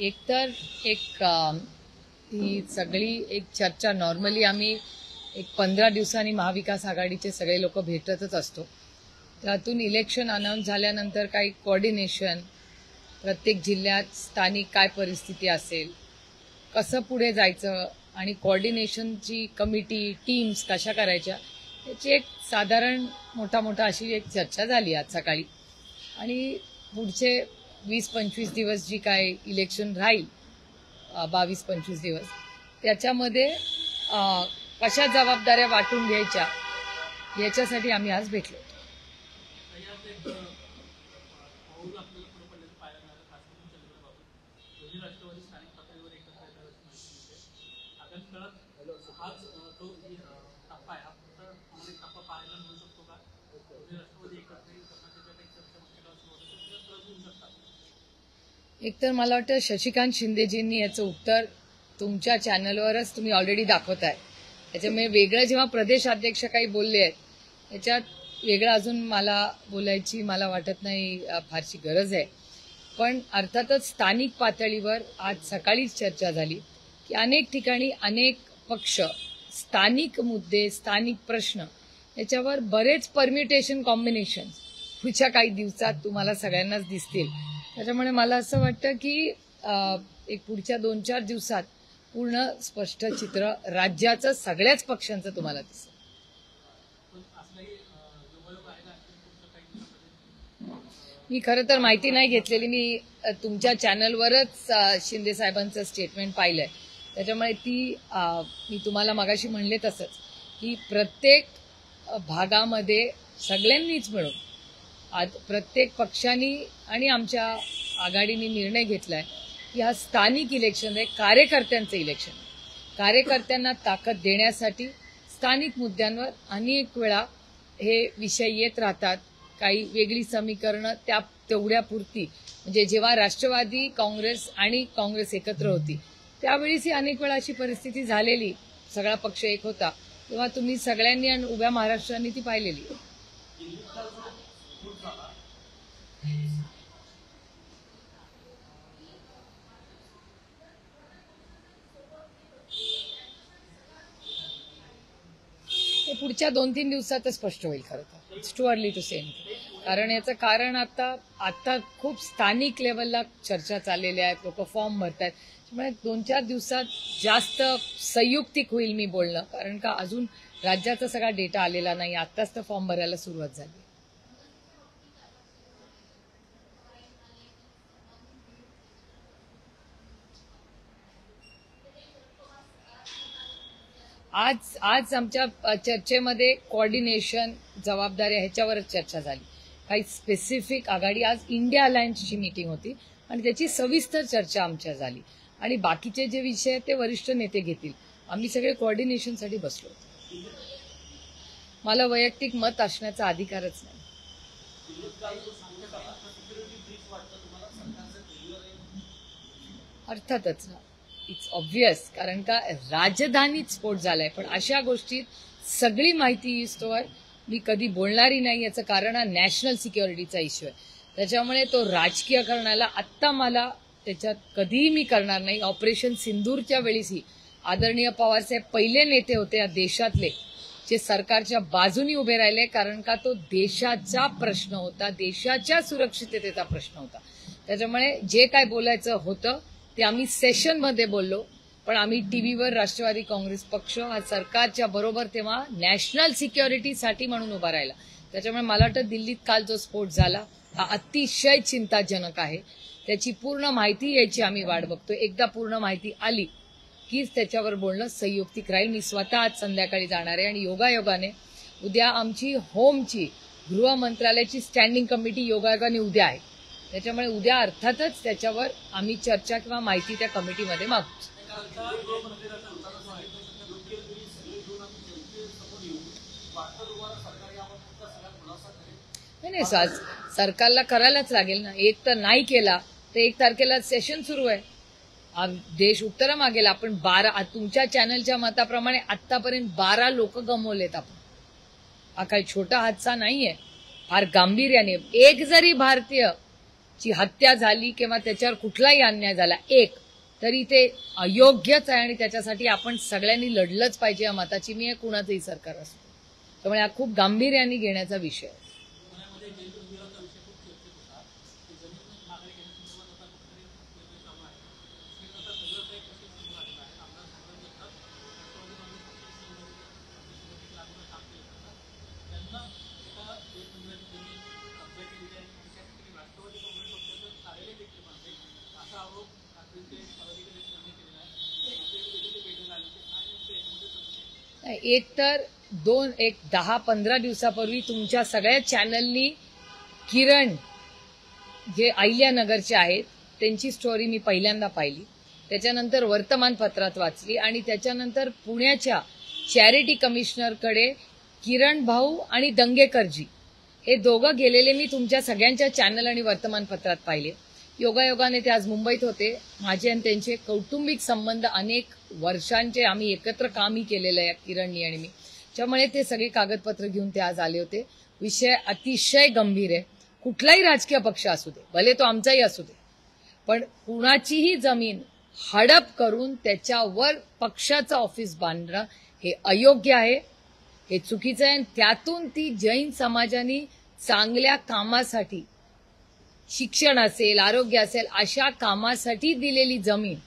एकतर ही सगळी एक चर्चा नॉर्मली आम्ही 15 दिवसांनी महाविकास आघाडीचे सगळे लोक भेटतच असतो. त्यातून इलेक्शन अनाऊन्स झाल्यानंतर काही कोऑर्डिनेशन, प्रत्येक जिल्ह्यात स्थानिक काय परिस्थिती असेल, कसं पुढे जायचं आणि कोऑर्डिनेशनची कमिटी, टीम्स कशा करायच्या याची एक साधारण मोठा अशी एक चर्चा झाली आज सकाळी. आणि पुढचे 20-25 दिवस जी काय इलेक्शन राहील, 22-25 दिवस, त्याच्यामध्ये कशा जबाबदाऱ्या वाटून घ्यायच्या याच्यासाठी आम्ही आज भेटलो. एकतर मला वाटतं शशिकांत शिंदेजींनी याचं उत्तर तुमच्या चॅनलवरच तुम्ही ऑलरेडी दाखवताय. त्याच्यामुळे वेगळं जेव्हा प्रदेशाध्यक्ष काही बोलले आहेत याच्यात वेगळं अजून मला बोलायची मला वाटत नाही फारशी गरज आहे. पण अर्थातच स्थानिक पातळीवर आज सकाळीच चर्चा झाली की अनेक ठिकाणी अनेक पक्ष, स्थानिक मुद्दे, स्थानिक प्रश्न याच्यावर बरेच परम्युटेशन कॉम्बिनेशन पुढच्या काही दिवसात तुम्हाला सगळ्यांनाच दिसतील. त्याच्यामुळे मला असं वाटतं की एक पुढच्या 2-4 दिवसात पूर्ण स्पष्ट चित्र राज्याचं सगळ्याच पक्षांचं तुम्हाला दिसेल. मी खरं तर माहिती नाही घेतलेली. मी तुमच्या चॅनलवरच शिंदे साहेबांचं स्टेटमेंट पाहिलंय. त्याच्यामुळे मी तुम्हाला मगाशी म्हणले तसंच की प्रत्येक भागामध्ये सगळ्यांनीच मिळून आज प्रत्येक पक्षांनी आणि आमच्या आघाडीने निर्णय घेतलाय की हा स्थानिक इलेक्शन आहे, कार्यकर्त्यांचं इलेक्शन. कार्यकर्त्यांना ताकद देण्यासाठी स्थानिक मुद्द्यांवर अनेक वेळा हे विषय येत राहतात. काही वेगळी समीकरणं तेवढ्यापुरती, म्हणजे जेव्हा राष्ट्रवादी काँग्रेस आणि काँग्रेस एकत्र होती त्यावेळीच ही अनेक वेळा अशी परिस्थिती झालेली, सगळा पक्ष एक होता, तेव्हा तुम्ही सगळ्यांनी आणि उभ्या महाराष्ट्राने ती पाहिलेली. हे पुढच्या 2-3 दिवसातच स्पष्ट होईल. खरं तर इट्स टू अर्ली टू से. कारण याचं कारण आता खूप स्थानिक लेवलला चर्चा चाललेल्या आहेत, लोक फॉर्म भरतायत. त्यामुळे 2-4 दिवसात जास्त संयुक्तिक होईल मी बोलणं, कारण का अजून राज्याचा सगळा डेटा आलेला नाही. आत्ताच तर फॉर्म भरायला सुरुवात झाली. आज आमच्या चर्चेमध्ये कोऑर्डिनेशन, जबाबदाऱ्या ह्याच्यावरच चर्चा झाली. काही स्पेसिफिक आघाडी, आज इंडिया अलायन्सची मीटिंग होती आणि त्याची सविस्तर चर्चा आमच्या झाली. आणि बाकीचे जे विषय आहेत ते वरिष्ठ नेते घेतील. आम्ही सगळे कोऑर्डिनेशनसाठी बसलो. मला वैयक्तिक मत असण्याचा अधिकारच नाही. अर्थातच ना, इट्स ऑब्व्हियस. कारण का राजधानीत स्फोट झालाय. पण अशा गोष्टीत सगळी माहिती येईस्तोवर मी कधी बोलणारी नाही. याचं कारण हा नॅशनल सिक्युरिटीचा इश्यू आहे. त्याच्यामुळे तो राजकीय करण्याला आत्ता मला त्याच्यात कधीही मी करणार नाही. ऑपरेशन सिंदूरच्या वेळीही आदरणीय पवारसाहेब पहिले नेते होते या देशातले जे सरकारच्या बाजूनी उभे राहिले. कारण का तो देशाचा प्रश्न होता, देशाच्या सुरक्षिततेचा प्रश्न होता. त्याच्यामुळे जे काय बोलायचं होतं ते आम्ही सेशनमध्ये बोललो. पण आम्ही टीव्हीवर राष्ट्रवादी काँग्रेस पक्ष हा सरकारच्या बरोबर तेव्हा नॅशनल सिक्युरिटीसाठी म्हणून उभा राहिला. त्याच्यामुळे मला वाटतं दिल्लीत काल जो स्फोट झाला हा अतिशय चिंताजनक आहे. त्याची पूर्ण माहिती यायची आम्ही वाट बघतोय. एकदा पूर्ण माहिती आली कीच त्याच्यावर बोलणं संयुक्तिक राहील. मी स्वतः आज संध्याकाळी जाणार आहे आणि योगायोगाने उद्या आमची होमची, गृह मंत्रालयाची स्टँडिंग कमिटी योगायोगाने उद्या आहे. त्याच्यामुळे उद्या अर्थातच त्याच्यावर आम्ही चर्चा किंवा माहिती त्या कमिटीमध्ये मागू. नाही, सरकारला करायलाच लागेल ना. एक तर नाही केला तर 1 तारखेला सेशन सुरू आहे. देश उत्तरा मागेल. आपण 12, तुमच्या चॅनलच्या मताप्रमाणे आतापर्यंत 12 लोक गमावलेत आपण. हा काही छोटा हादसा नाहीये. फार गांभीर्याने एक जरी भारतीय ची हत्या झाली किंवा त्याच्यावर कुठलाही अन्याय झाला एक तरी ते अयोग्यच आहे आणि त्याच्यासाठी आपण सगळ्यांनी लढलंच पाहिजे या मताची मी कुणाचंही सरकार असतो. त्यामुळे हा खूप गांभीर्याने घेण्याचा विषय आहे. एक तर 10-15 दिवसापूर्वी तुमच्या सगळ्या चॅनलनी किरण जे अहिल्यानगरचे आहेत त्यांची स्टोरी मी पहिल्यांदा पाहिली, त्याच्यानंतर वर्तमानपत्रात वाचली आणि त्याच्यानंतर पुण्याच्या चॅरिटी कमिशनरकडे किरण भाऊ आणि दंगेकरजी हे दोघं गेलेले मी तुमच्या सगळ्यांच्या चॅनल आणि वर्तमानपत्रात पाहिले. योगायोगाने ते आज मुंबईत होते. माझे आणि त्यांचे कौटुंबिक संबंध अनेक वर्षांचे आम्ही एकत्र कामही केलेलं आहे किरणनी आणि मी, त्यामुळे ते सगळे कागदपत्र घेऊन ते आज आले होते. विषय अतिशय गंभीर आहे. कुठलाही राजकीय पक्ष असू दे, भले तो आमचाही असू दे, पण कुणाचीही जमीन हडप करून त्याच्यावर पक्षाचं ऑफिस बांधणं हे अयोग्य आहे, हे चुकीचं आहे. त्यातून ती जैन समाजाने चांगल्या कामासाठी, शिक्षण असेल, आरोग्य असेल, अशा कामासाठी दिलेली जमीन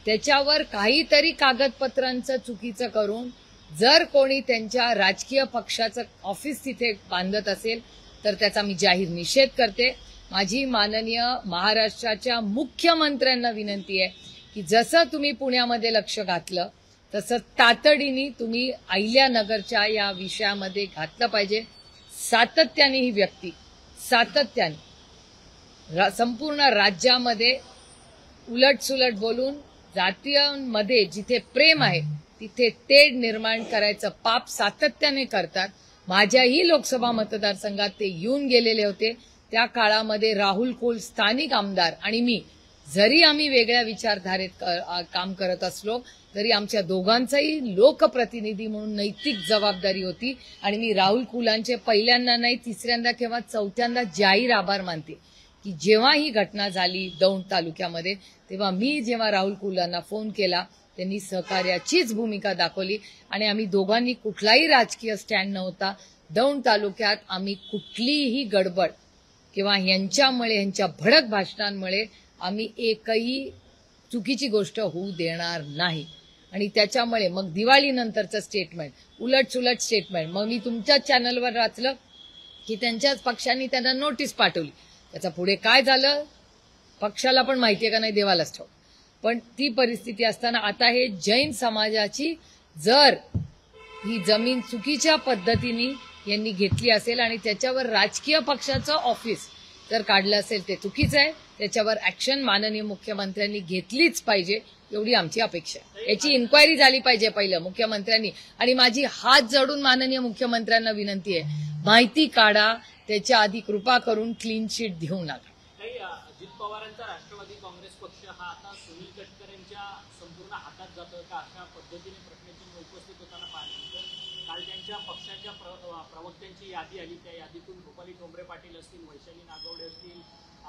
त्याच्यावर काहीतरी कागदपत्रांचं चुकीचं करून जर कोणी त्यांच्या राजकीय पक्षाचं ऑफिस तिथे बांधत असेल तर त्याचा मी जाहीर निषेध करते. माझी माननीय महाराष्ट्राच्या मुख्यमंत्र्यांना विनंती आहे की जसं तुम्ही पुण्यामध्ये लक्ष घातलं तसं तातडीने तुम्ही अहिल्यानगरच्या या विषयामध्ये घातलं पाहिजे. सातत्याने ही व्यक्ती सातत्याने संपूर्ण राज्यामध्ये उलटसुलट बोलून जातीयांमध्ये जिथे प्रेम आहे तिथे तेढ निर्माण करायचं पाप सातत्याने करतात. माझ्याही लोकसभा मतदारसंघात ते येऊन गेलेले होते. त्या काळामध्ये राहुल कुल स्थानिक आमदार आणि मी जरी आम्ही वेगळ्या विचारधारेत काम करत असलो तरी आमच्या दोघांचाही लोकप्रतिनिधी म्हणून नैतिक जबाबदारी होती आणि मी राहुल कुलांचे पहिल्यांदा नाही तिसऱ्यांदा किंवा चौथ्यांदा जाहीर आभार मानते की जेव्हा ही घटना झाली दौंड तालुक्यामध्ये तेव्हा मी जेव्हा राहुल कुलांना फोन केला त्यांनी सहकार्याचीच भूमिका दाखवली आणि आम्ही दोघांनी कुठलाही राजकीय स्टँड नव्हता. दौंड तालुक्यात आम्ही कुठलीही गडबड किंवा यांच्या भडक भाषणांमुळे आम्ही एकही चुकीची गोष्ट होऊ देणार नाही. आणि त्याच्यामुळे मग दिवाळीनंतरचं स्टेटमेंट, उलटसुलट स्टेटमेंट, मग मी तुमच्याच चॅनलवर वाचलं की त्यांच्याच पक्षांनी त्यांना नोटीस पाठवली. त्याचा पुढे काय झालं पक्षाला पण माहितीये का नाही देवालाच ठाऊक. पण ती परिस्थिती असताना आता हे जैन समाजाची जर ही जमीन चुकीच्या पद्धतीने यांनी घेतली असेल आणि त्याच्यावर राजकीय पक्षाचं ऑफिस जर काढलं असेल ते चुकीचं आहे. त्याच्यावर ऍक्शन माननीय मुख्यमंत्र्यांनी घेतलीच पाहिजे एवढी आमची अपेक्षा आहे. याची इन्क्वायरी झाली पाहिजे पहिलं मुख्यमंत्र्यांनी. आणि माझी हात जोडून माननीय मुख्यमंत्र्यांना विनंती आहे माहिती काढा, त्याच्या आधी कृपा करून क्लीन शीट देऊ नका. अजित पवारांचा राष्ट्रवादी काँग्रेस पक्ष हा आता सुनील तटकरे यांच्या संपूर्ण हातात जातो का अशा पद्धतीने प्रश्नचिन्ह उपस्थित होताना पाहिलं. काल त्यांच्या पक्षाच्या प्रवक्त्यांची यादी आली, त्या यादीतून रुपाली ठोंबरे पाटील असतील, वैशाली नागवडे असतील,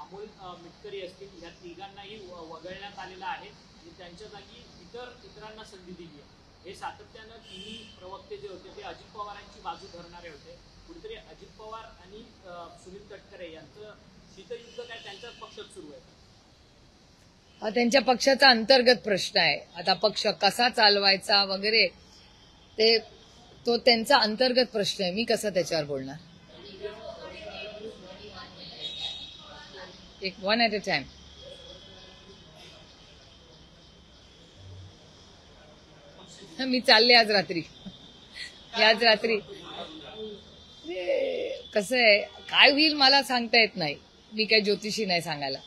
अमोल मिटकरी असतील, या तिघांनाही वगळण्यात आलेलं आहे आणि त्यांच्या जागी इतरांना संधी दिली आहे. हे सातत्यानं तिन्ही प्रवक्ते जे होते ते अजित पवारांची बाजू धरणारे होते. कुठेतरी अजित पवार आणि सुनील तटकरे यांचं शीतयुद्ध काय त्यांच्याच पक्षात सुरू आहे. हा त्यांच्या पक्षाचा अंतर्गत प्रश्न आहे. आता पक्ष कसा चालवायचा वगैरे तो त्यांचा अंतर्गत प्रश्न आहे. मी कसं त्याच्यावर बोलणार. एक वन ॲट अ टाइम. मी चालले आज रात्री कसं आहे काय होईल मला सांगता येत नाही. मी काही ज्योतिषी नाही सांगायला.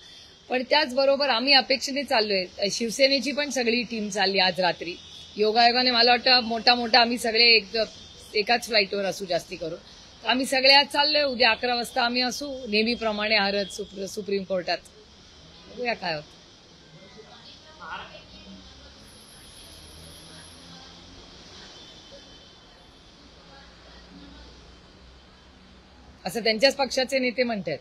पण त्याचबरोबर आम्ही अपेक्षेने चाललोय. शिवसेनेची पण सगळी टीम चालली आज रात्री. योगायोगाने मला वाटतं मोठा आम्ही सगळे एकाच फ्लाईटवर असू जास्ती करून. आम्ही सगळे आज चाललोय. उद्या 11 वाजता आम्ही असू नेहमीप्रमाणे हरत सुप्रीम कोर्टात. बघूया काय होतं. असं त्यांच्याच पक्षाचे नेते म्हणतात.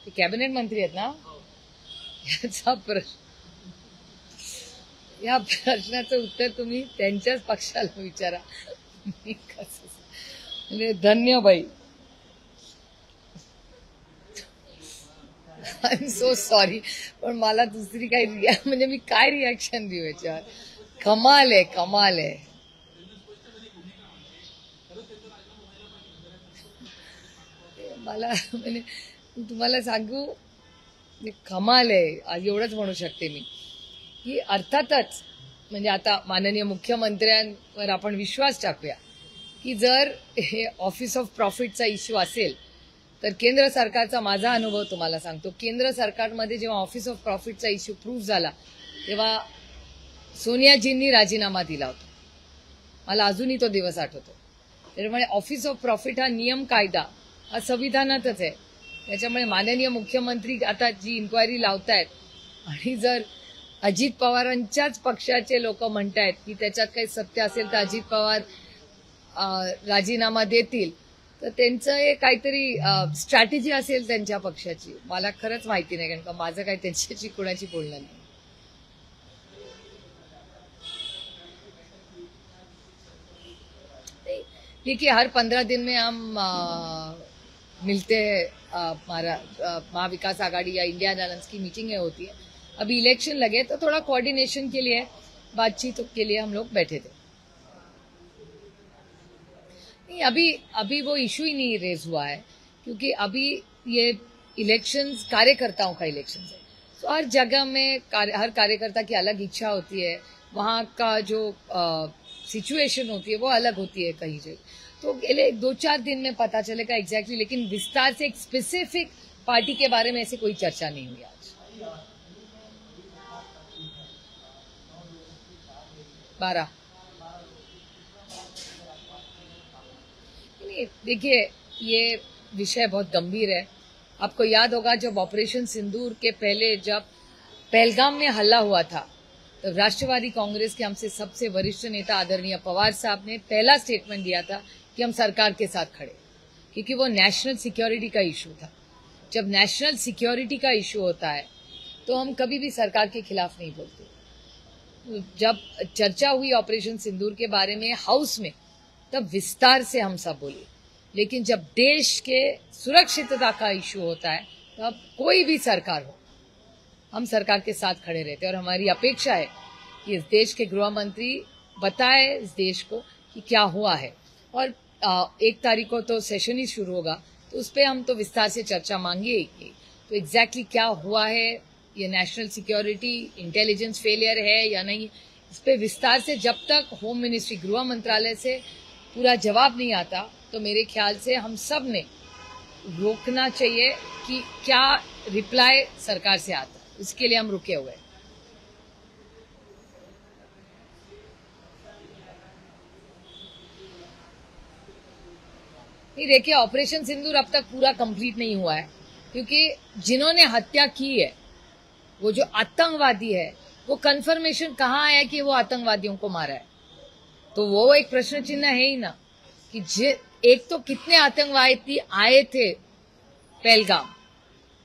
ते कॅबिनेट मंत्री आहेत ना. याचा प्रश्न, या प्रश्नाचं उत्तर तुम्ही त्यांच्याच पक्षाला विचारा. मी कसं म्हणजे धन्य बाई. आय एम सो सॉरी, पण मला दुसरी काही म्हणजे मी काय रिॲक्शन देऊ याच्यावर. कमाल आहे, कमाल आहे. मला म्हणजे तुम्हाला सांगू, कमाल आहे एवढंच म्हणू शकते मी, की अर्थातच म्हणजे आता माननीय मुख्यमंत्र्यांवर आपण विश्वास टाकूया की जर हे ऑफिस ऑफ प्रॉफिटचा इश्यू असेल तर केंद्र सरकारचा माझा अनुभव तुम्हाला सांगतो. केंद्र सरकारमध्ये जेव्हा ऑफिस ऑफ प्रॉफिटचा इश्यू प्रूव्ह झाला तेव्हा सोनियाजींनी राजीनामा दिला होता. मला अजूनही तो दिवस आठवतो. त्यामुळे ऑफिस ऑफ प्रॉफिट हा नियम कायदा हा संविधानातच आहे. त्याच्यामुळे माननीय मुख्यमंत्री आता जी इन्क्वायरी लावतायत आणि जर अजित पवारांच्याच पक्षाचे लोक म्हणतायत की त्याच्यात काही सत्य असेल तर अजित पवार राजीनामा देतील, तर त्यांचं हे काहीतरी स्ट्रॅटेजी असेल त्यांच्या पक्षाची. मला खरंच माहिती नाही, कारण का माझं काही त्यांच्याशी कोणाची बोलणं नाही. देखिए, हर 15 दिन में हम मिलते हैं. महाविकास आघाड़ी या इंडिया अलायंस की मीटिंगें होती है. अभी इलेक्शन लगे तो थोड़ा कोऑर्डिनेशन के लिए, बातचीत के लिए हम लोग बैठे थे. नहीं, अभी वो इशू ही नहीं रेज हुआ है, क्योंकि अभी ये इलेक्शंस कार्यकर्ताओं का इलेक्शन है. तो हर जगह में हर कार्यकर्ता की अलग इच्छा होती है, वहाँ का जो सिचुएशन होती है वो अलग होती है कहीं से. तो 2-4 दिन में पता चलेगा एग्जैक्टली. लेकिन विस्तार से एक स्पेसिफिक पार्टी के बारे में ऐसी कोई चर्चा नहीं हुई आज. 12. देखिए, ये विषय बहुत गंभीर है. आपको याद होगा जब ऑपरेशन सिंदूर के पहले जब पहलगाम में हल्ला हुआ था तो राष्ट्रवादी कांग्रेस के हमसे सबसे वरिष्ठ नेता आदरणीय पवार साहब ने पहला स्टेटमेंट दिया था कि हम सरकार के साथ खड़े, क्योंकि वो नेशनल सिक्योरिटी का इशू था. जब नेशनल सिक्योरिटी का इशू होता है तो हम कभी भी सरकार के खिलाफ नहीं बोलते. जब चर्चा हुई ऑपरेशन सिंदूर के बारे में हाउस में, तब विस्तार से हम सब बोले. लेकिन जब देश के सुरक्षितता का इशू होता है तब कोई भी सरकार हो, हम सरकार के साथ खड़े रहते हैं. और हमारी अपेक्षा है कि इस देश के गृह मंत्री बताए इस देश को कि क्या हुआ है. और 1 तारीख को तो सेशन ही शुरू होगा, तो उस पर हम तो विस्तार से चर्चा मांगेंगे. तो एग्जैक्टली क्या हुआ है, ये नेशनल सिक्योरिटी इंटेलिजेंस फेलियर है या नहीं, इस पे विस्तार से जब तक होम मिनिस्ट्री गृह मंत्रालय से पूरा जवाब नहीं आता तो मेरे ख्याल से हम सब ने रोकना चाहिए कि क्या रिप्लाई सरकार से आता. इसके लिए हम रुके हुए हैं. नहीं, देखिए, ऑपरेशन सिंदूर अब तक पूरा कंप्लीट नहीं हुआ है, क्योंकि जिन्होंने हत्या की है वो जो आतंकवादी है, वो कंफर्मेशन कहाँ आया कि वो आतंकवादियों को मारा है. तो वो एक प्रश्न चिन्ह है ही ना कि एक तो कितने आतंकवादी आए थे पहलगाम,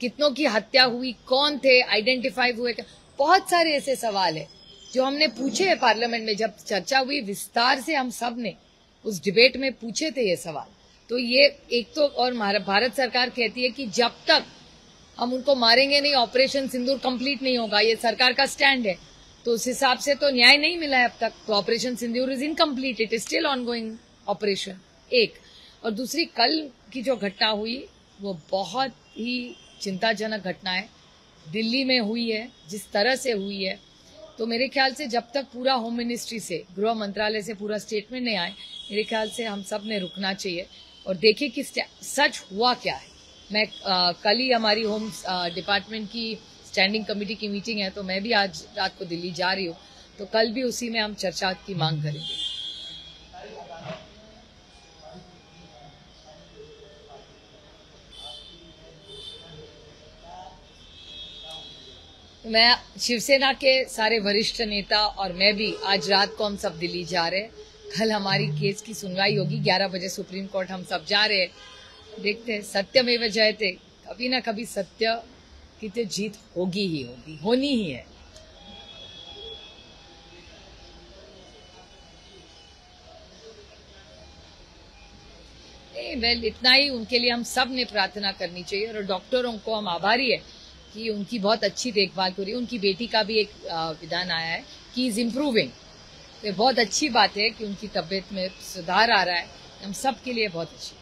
कितनों की हत्या हुई, कौन थे, आइडेंटिफाई हुए, बहुत सारे ऐसे सवाल है जो हमने पूछे हैं पार्लियामेंट में. जब चर्चा हुई विस्तार से हम सब ने उस डिबेट में पूछे थे ये सवाल. तो ये एक तो, और भारत सरकार कहती है कि जब तक हम उनको मारेंगे नहीं ऑपरेशन सिंदूर कंप्लीट नहीं होगा. ये सरकार का स्टैंड है. तो उस हिसाब से तो न्याय नहीं मिला है अब तक. तो operation Sindur is incomplete, it is still ongoing operation. एक, और दूसरी कल की जो घटना हुई वो बहुत ही चिंताजनक घटना है. दिल्ली में हुई है जिस तरह से हुई है, तो मेरे ख्याल से जब तक पूरा होम मिनिस्ट्री से, गृह मंत्रालय से पूरा स्टेटमेंट नहीं आए, मेरे ख्याल से हम सब ने रुकना चाहिए और देखें कि सच हुआ क्या है. मैं कल ही हमारी होम डिपार्टमेंट की स्टैंडिंग कमेटी की मीटिंग है, तो मैं भी आज रात को दिल्ली जा रही हूँ, तो कल भी उसी में हम चर्चा की मांग करेंगे. मैं शिवसेना के सारे वरिष्ठ नेता और मैं भी आज रात को हम सब दिल्ली जा रहे हैं. कल हमारी केस की सुनवाई होगी 11 बजे सुप्रीम कोर्ट. हम सब जा रहे हैं, देखते हैं. सत्यमेव जयते. कभी ना कभी सत्य की तो जीत होगी ही होगी, होनी ही है। वेल इतना ही उनके लिए हम सब ने प्रार्थना करनी चाहिए, और डॉक्टरों को हम आभारी है कि उनकी बहुत अच्छी देखभाल हो रही है। उनकी बेटी का भी एक विधान आया है कि इज इम्प्रूविंग, तो बहुत अच्छी बात है कि उनकी तबीयत में सुधार आ रहा है। हम सब के लिए बहुत अच्छी